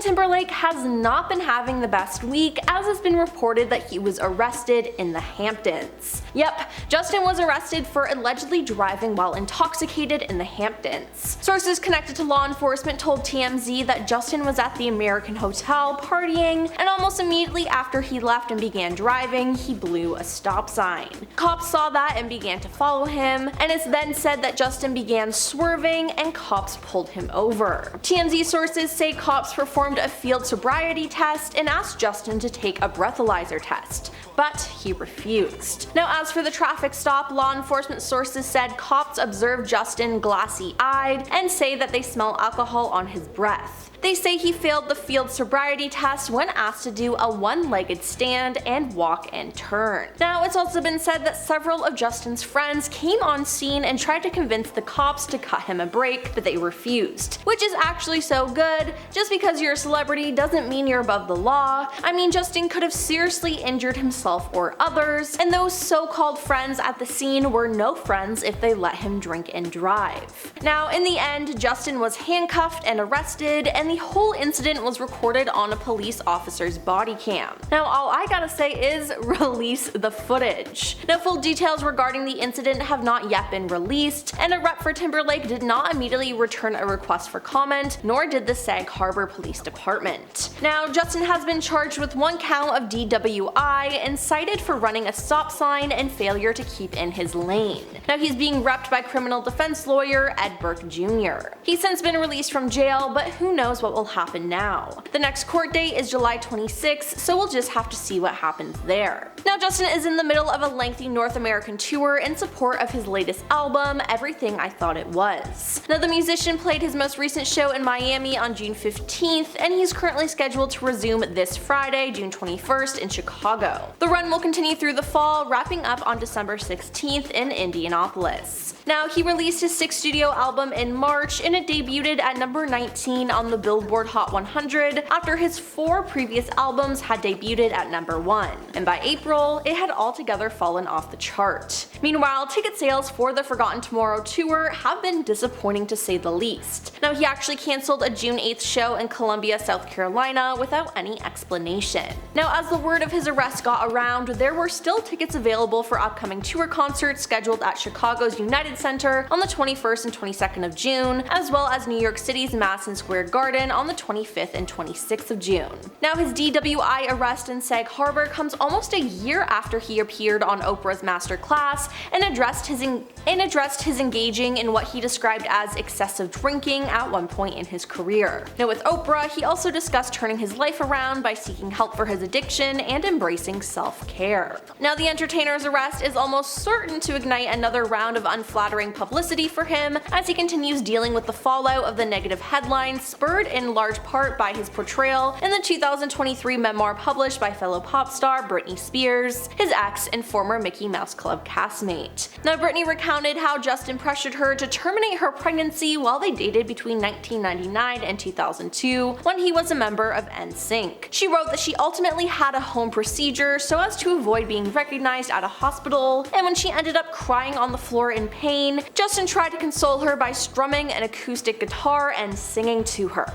Timberlake has not been having the best week, as it's been reported that he was arrested in the Hamptons. Yep, Justin was arrested for allegedly driving while intoxicated in the Hamptons. Sources connected to law enforcement told TMZ that Justin was at the American Hotel partying, and almost immediately after he left and began driving, he blew a stop sign. Cops saw that and began to follow him, and it's then said that Justin began swerving and cops pulled him over. TMZ sources say cops performed a field sobriety test and asked Justin to take a breathalyzer test, but he refused. Now, as for the traffic stop, law enforcement sources said cops observed Justin glassy-eyed and say that they smell alcohol on his breath. They say he failed the field sobriety test when asked to do a one-legged stand and walk and turn. Now, it's also been said that several of Justin's friends came on scene and tried to convince the cops to cut him a break, but they refused. Which is actually so good. Just because you're a celebrity doesn't mean you're above the law. I mean, Justin could have seriously injured himself or others, and those so-called friends at the scene were no friends if they let him drink and drive. Now, in the end, Justin was handcuffed and arrested, and the whole incident was recorded on a police officer's body cam. Now, all I gotta say is release the footage. Now, full details regarding the incident have not yet been released, and a rep for Timberlake did not immediately return a request for comment, nor did the Sag Harbor Police Department. Now, Justin has been charged with 1 count of DWI and cited for running a stop sign and failure to keep in his lane. Now, he's being repped by criminal defense lawyer Ed Burke Jr. He's since been released from jail, but who knows what will happen now. The next court date is July 26th, so we'll just have to see what happens there. Now, Justin is in the middle of a lengthy North American tour in support of his latest album, Everything I Thought It Was. Now, the musician played his most recent show in Miami on June 15th, and he's currently scheduled to resume this Friday, June 21st in Chicago. The run will continue through the fall, wrapping up on December 16th in Indianapolis. Now, he released his 6th studio album in March, and it debuted at number 19 on the Billboard Hot 100 after his 4 previous albums had debuted at number 1, and by April, it had altogether fallen off the chart. Meanwhile, ticket sales for the Forgotten Tomorrow tour have been disappointing to say the least. Now, he actually cancelled a June 8th show in Columbia, South Carolina without any explanation. Now, as the word of his arrest got around, there were still tickets available for upcoming tour concerts scheduled at Chicago's United Center on the 21st and 22nd of June, as well as New York City's Madison Square Garden on the 25th and 26th of June. Now, his DWI arrest in Sag Harbor comes almost a year after he appeared on Oprah's Master Class and addressed his engaging in what he described as excessive drinking at one point in his career. Now, with Oprah, he also discussed turning his life around by seeking help for his addiction and embracing self-care. Now, the entertainer's arrest is almost certain to ignite another round of unflattering publicity for him as he continues dealing with the fallout of the negative headlines spurred in large part by his portrayal in the 2023 memoir published by fellow pop star Britney Spears, his ex and former Mickey Mouse Club castmate. Now, Britney recounted how Justin pressured her to terminate her pregnancy while they dated between 1999 and 2002 when he was a member of NSYNC. She wrote that she ultimately had a home procedure so as to avoid being recognized at a hospital, and when she ended up crying on the floor in pain, Justin tried to console her by strumming an acoustic guitar and singing to her.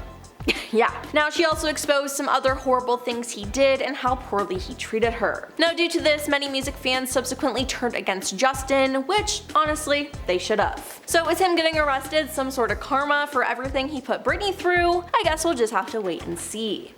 Yeah. Now, she also exposed some other horrible things he did and how poorly he treated her. Now, due to this, many music fans subsequently turned against Justin, which, honestly, they should have. So is him getting arrested some sort of karma for everything he put Britney through? I guess we'll just have to wait and see.